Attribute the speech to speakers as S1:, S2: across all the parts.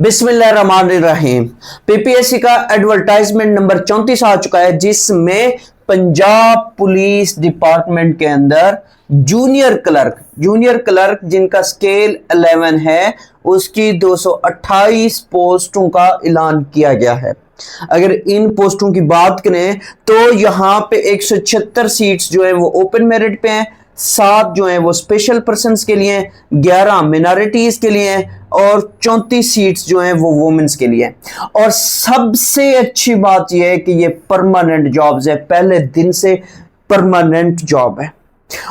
S1: बिस्मिल्लाहिर्रहमानिर्रहीम। पीपीएससी का advertisement number 34 आ चुका है, जिसमें पंजाब पुलिस डिपार्टमेंट के अंदर जूनियर क्लर्क जिनका स्केल 11 है, उसकी 228 पोस्टों का ऐलान किया गया है। अगर इन पोस्टों की बात करें तो यहां पे 176 सीट्स जो है वो ओपन मेरिट पे हैं, 7 जो है वो स्पेशल पर्सन्स के लिए, 11 मिनॉरिटीज के लिए और 34 सीट्स जो हैं वो वुमेन्स के लिए। और सबसे अच्छी बात यह है कि ये परमानेंट जॉब्स है, पहले दिन से परमानेंट जॉब है।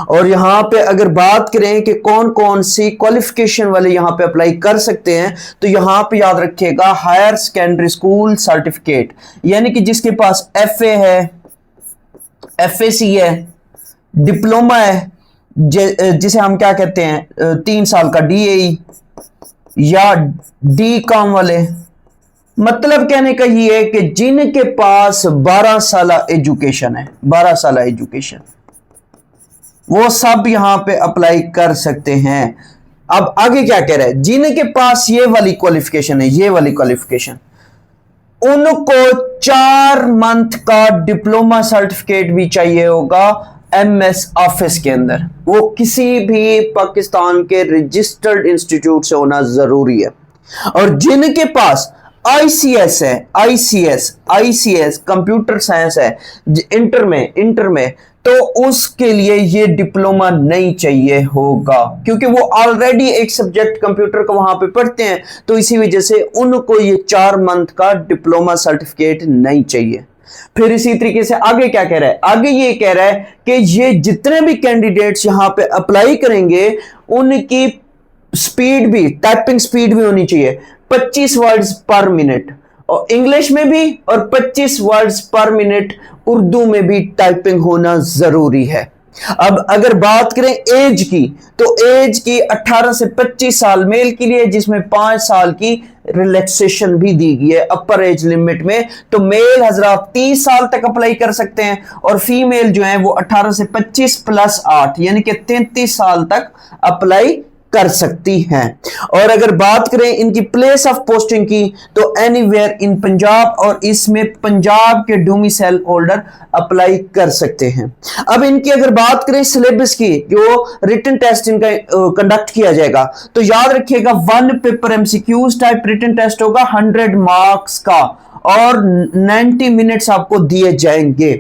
S1: और यहां पे अगर बात करें कि कौन कौन सी क्वालिफिकेशन वाले यहां पे अप्लाई कर सकते हैं, तो यहां पे याद रखिएगा हायर सेकेंडरी स्कूल सर्टिफिकेट, यानी कि जिसके पास एफए है, एफएसी है, डिप्लोमा है, जिसे हम क्या कहते हैं 3 साल का डीएई, या डी कॉम वाले। मतलब कहने का ये है कि जिनके पास 12 साल एजुकेशन है, 12 साल एजुकेशन, वो सब यहां पे अप्लाई कर सकते हैं। अब आगे क्या कह रहा है, जिनके पास ये वाली क्वालिफिकेशन है, ये वाली क्वालिफिकेशन, उनको 4 मंथ का डिप्लोमा सर्टिफिकेट भी चाहिए होगा एमएस ऑफिस के अंदर। वो किसी भी पाकिस्तान के रजिस्टर्ड इंस्टीट्यूट से होना जरूरी है। और जिनके पास आईसीएस है, आईसीएस कंप्यूटर साइंस है इंटर में, तो उसके लिए ये डिप्लोमा नहीं चाहिए होगा, क्योंकि वो ऑलरेडी एक सब्जेक्ट कंप्यूटर का वहां पे पढ़ते हैं, तो इसी वजह से उनको ये 4 मंथ का डिप्लोमा सर्टिफिकेट नहीं चाहिए। फिर इसी तरीके से आगे क्या कह रहा है, आगे ये कह रहा है कि ये जितने भी कैंडिडेट्स यहां पे अप्लाई करेंगे, उनकी स्पीड भी, टाइपिंग स्पीड भी होनी चाहिए 25 वर्ड्स पर मिनट, और इंग्लिश में भी, और 25 वर्ड्स पर मिनट उर्दू में भी टाइपिंग होना जरूरी है। अब अगर बात करें एज की, तो एज की 18 से 25 साल मेल के लिए, जिसमें 5 साल की रिलैक्सेशन भी दी गई है अपर एज लिमिट में। तो मेल हजरात 30 साल तक अप्लाई कर सकते हैं, और फीमेल जो है वो 18 से 25 प्लस 8 यानी कि 33 साल तक अप्लाई कर सकती हैं। और अगर बात करें इनकी प्लेस ऑफ पोस्टिंग की, तो एनीवेयर इन पंजाब, और इसमें पंजाब के डोमिसाइल होल्डर अप्लाई कर सकते हैं। अब इनकी अगर बात करें सिलेबस की, जो रिटन टेस्ट इनका कंडक्ट किया जाएगा, तो याद रखिएगा 1 paper MCQs type written test होगा 100 मार्क्स का, और 90 मिनट्स आपको दिए जाएंगे।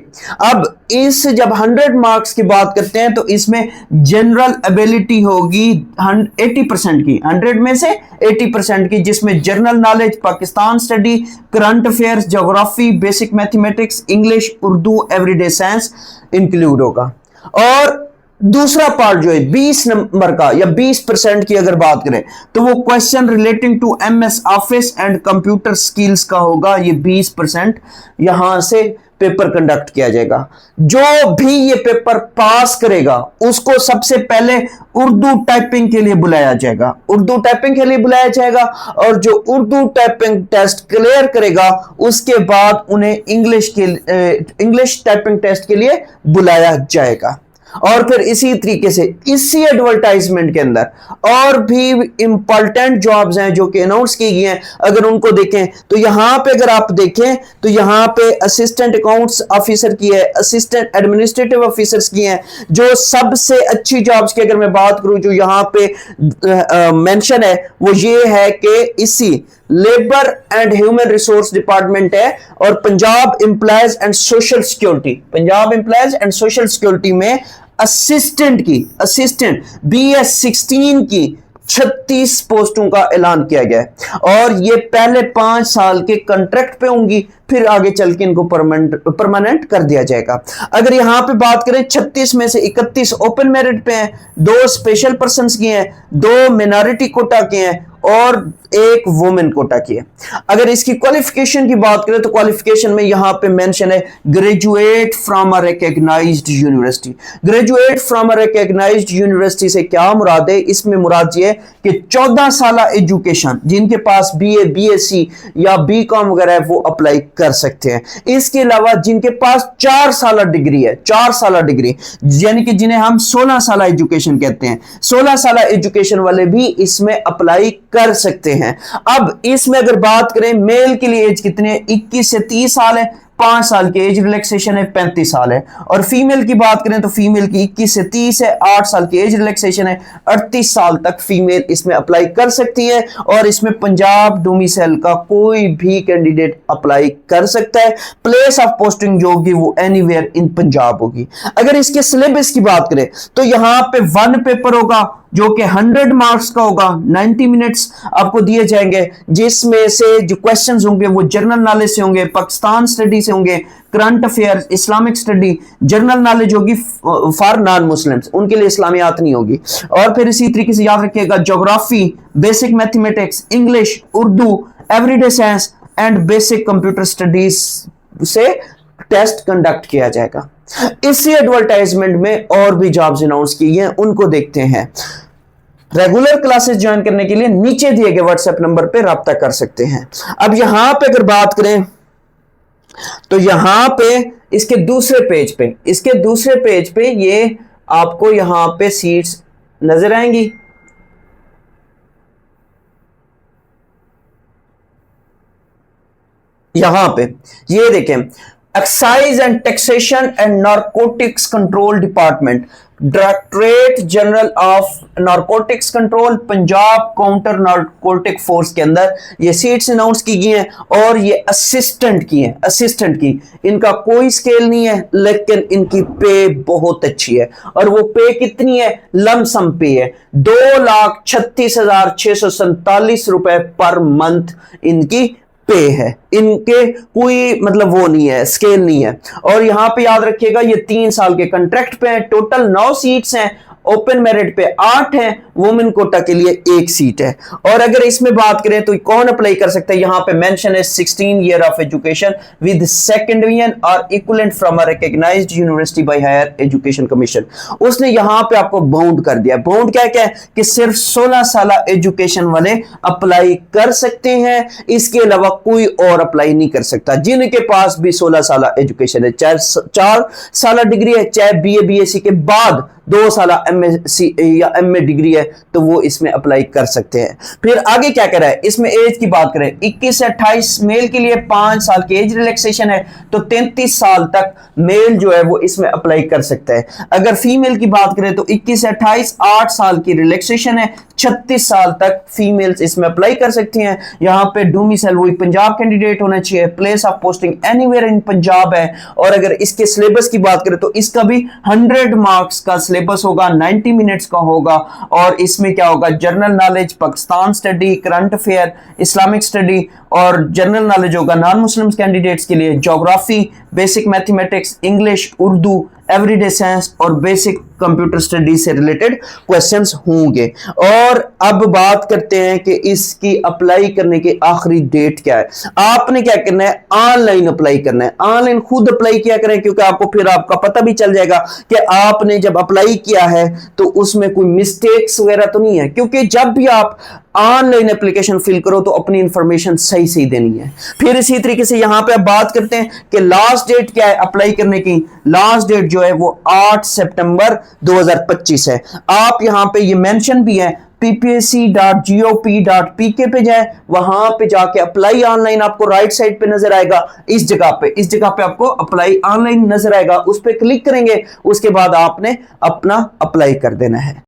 S1: अब इस जब 100 मार्क्स की बात करते हैं, तो इसमें जनरल एबिलिटी होगी 80% की, 100 में से 80% की, जिसमें general knowledge, Pakistan study, current affairs, geography, basic mathematics, English, Urdu, everyday science include होगा। और दूसरा पार्ट जो है 20 नंबर का या 20% की अगर बात करें, तो वो question relating to MS office and computer skills का होगा। ये 20% यहां से पेपर कंडक्ट किया जाएगा। जो भी ये पेपर पास करेगा, उसको सबसे पहले उर्दू टाइपिंग के लिए बुलाया जाएगा, उर्दू टाइपिंग के लिए बुलाया जाएगा। और जो उर्दू टाइपिंग टेस्ट क्लियर करेगा, उसके बाद उन्हें इंग्लिश टाइपिंग टेस्ट के लिए बुलाया जाएगा। और फिर इसी तरीके से इसी एडवर्टाइजमेंट के अंदर और भी इंपॉर्टेंट जॉब्स हैं जो कि अनाउंस की गई हैं। अगर उनको देखें, तो यहां पे अगर आप देखें, तो यहां पे असिस्टेंट अकाउंट्स ऑफिसर की है, असिस्टेंट एडमिनिस्ट्रेटिव ऑफिसर्स की हैं। जो सबसे अच्छी जॉब्स की अगर मैं बात करूं, जो यहां पे मेंशन है, वो ये है कि इसी labour and human resource department है, और Punjab employees and social security, Punjab employees and social security में असिस्टेंट BS16 की 36 पोस्टों का ऐलान किया गया है। और ये पहले 5 साल के कॉन्ट्रैक्ट पे होंगी, फिर आगे चल के इनको परमानेंट कर दिया जाएगा। अगर यहां पे बात करें, 36 में से 31 ओपन मेरिट पे हैं, 2 स्पेशल पर्सन्स की हैं, 2 मिनॉरिटी कोटा के हैं, और 1 वुमेन कोटा की है। अगर इसकी क्वालिफिकेशन की बात करें, तो क्वालिफिकेशन में यहां पे मेंशन है graduate from a recognised university. Graduate from a recognised university से क्या मुराद है? इसमें मुराद ये है कि 14 साल एजुकेशन जिनके पास BA, BSc या BCom वगैरह है, वो अप्लाई कर सकते हैं। इसके अलावा जिनके पास 4 साल डिग्री है, 4 साल डिग्री यानी कि जिन्हें हम 16 साल एजुकेशन कहते हैं, 16 साल एजुकेशन वाले भी इसमें अप्लाई कर सकते हैं। अब इसमें अगर बात करें मेल के लिए एज कितने है, 21 से 30 साल है, 5 साल की एज रिलैक्सेशन है, 35 साल है। और फीमेल की बात करें तो फीमेल की 21 से 30 है, 8 साल की एज रिलैक्सेशन है, 38 साल तक फीमेल इसमें अप्लाई कर सकती है। और इसमें पंजाब डोमिसाइल का कोई भी कैंडिडेट अप्लाई कर सकता है। प्लेस ऑफ पोस्टिंग जो होगी वो एनीवेयर इन पंजाब होगी। अगर इसके सिलेबस की बात करें तो यहां पे 1 पेपर होगा जो कि 100 मार्क्स का होगा, 90 मिनट्स आपको दिए जाएंगे, जिसमें से जो क्वेश्चंस होंगे वो जनरल नॉलेज से होंगे, पाकिस्तान स्टडी से होंगे, current affairs, Islamic study, general knowledge होगी फॉर नॉन मुस्लिम्स, उनके लिए इस्लामियात नहीं होगी। और फिर इसी तरीके से याद रखिएगा geography, basic mathematics, English, Urdu, everyday science and basic computer studies से टेस्ट कंडक्ट किया जाएगा। इसी एडवर्टाइजमेंट में और भी जॉब्स अनाउंस की हैं, उनको देखते हैं। रेगुलर क्लासेस ज्वाइन करने के लिए नीचे दिए गए व्हाट्सएप नंबर पे राब्ता कर सकते हैं। अब यहां पे अगर बात करें तो यहां पे इसके दूसरे पेज पे ये आपको यहां पे सीट्स नजर आएंगी। यहां पे ये देखें, excise and taxation and narcotics control department, directorate general of narcotics control, Punjab counter narcotic force के अंदर ये सीट्स अनाउंस की गई हैं। और ये असिस्टेंट की इनका कोई स्केल नहीं है, लेकिन इनकी पे बहुत अच्छी है। और वो पे कितनी है, लमसम पे है, 2,36,647 रुपए पर मंथ इनकी पे है। इनके कोई मतलब वो नहीं है, स्केल नहीं है। और यहां पे याद रखिएगा ये 3 साल के कॉन्ट्रैक्ट पे है। टोटल 9 सीट्स हैं, ओपन मेरिट पे 8 हैं, वुमेन कोटा के लिए 1 सीट है। और अगर इसमें बात करें तो कौन अप्लाई कर सकता है, यहां पे मेंशन है 16 year of education with second division और equivalent from a recognised university by higher education commission. उसने यहां पे आपको बाउंड कर दिया। बाउंड क्या क्या है कि सिर्फ 16 साल एजुकेशन वाले अप्लाई कर सकते हैं, इसके अलावा कोई और अप्लाई नहीं कर सकता। जिनके पास भी 16 साल एजुकेशन है, चाहे 4 साल डिग्री है, चाहे बीए बीएससी के बाद 2 साल एमएससी या एमए डिग्री है, तो वो इसमें अप्लाई कर सकते हैं। फिर आगे क्या कह रहा है, इसमें एज की बात करें 21 से 28 मेल के लिए 5 साल की एज रिलैक्सेशन है, तो 33 साल तक मेल जो है वो इसमें अप्लाई कर सकता है। अगर फीमेल की बात करें तो 21 से 28 8 साल की रिलैक्सेशन है, 36 साल तक फीमेल्स इसमें अप्लाई कर सकती हैं। यहां पे डोमिसाइल वही पंजाब कैंडिडेट होना चाहिए, place of posting anywhere in Punjab है। और अगर इसके सिलेबस की बात करें तो इसका भी 100 मार्क्स का सिलेबस होगा, 90 मिनट्स का होगा। और इसमें क्या होगा, general knowledge, Pakistan study, current affair, Islamic study और जनरल नॉलेज होगा नॉन मुस्लिम कैंडिडेट्स के लिए, geography, basic mathematics, English, Urdu, everyday science और बेसिक कंप्यूटर स्टडी से रिलेटेड क्वेश्चंस होंगे। और अब बात करते हैं कि इसकी अप्लाई करने की आखिरी डेट क्या है। आपने क्या करना है, ऑनलाइन अप्लाई करना है। ऑनलाइन खुद अप्लाई किया करें, क्योंकि आपको फिर आपका पता भी चल जाएगा कि आपने जब अप्लाई किया है तो उसमें कोई मिस्टेक्स वगैरह तो नहीं है। क्योंकि जब भी आप ऑनलाइन एप्लीकेशन फिल करो तो अपनी इंफॉर्मेशन सही सही देनी है। फिर इसी तरीके से यहां पे अब बात करते हैं कि लास्ट डेट क्या है अप्लाई करने की। लास्ट डेट जो है वो 8 सितंबर 2025 है। आप यहां पे ये मेंशन भी है ppsc.gop.pk पे जाए, वहां पे जाके अप्लाई ऑनलाइन आपको राइट साइड पे नजर आएगा। इस जगह पे आपको अप्लाई ऑनलाइन नजर आएगा, उस पर क्लिक करेंगे, उसके बाद आपने अपना अप्लाई कर देना है।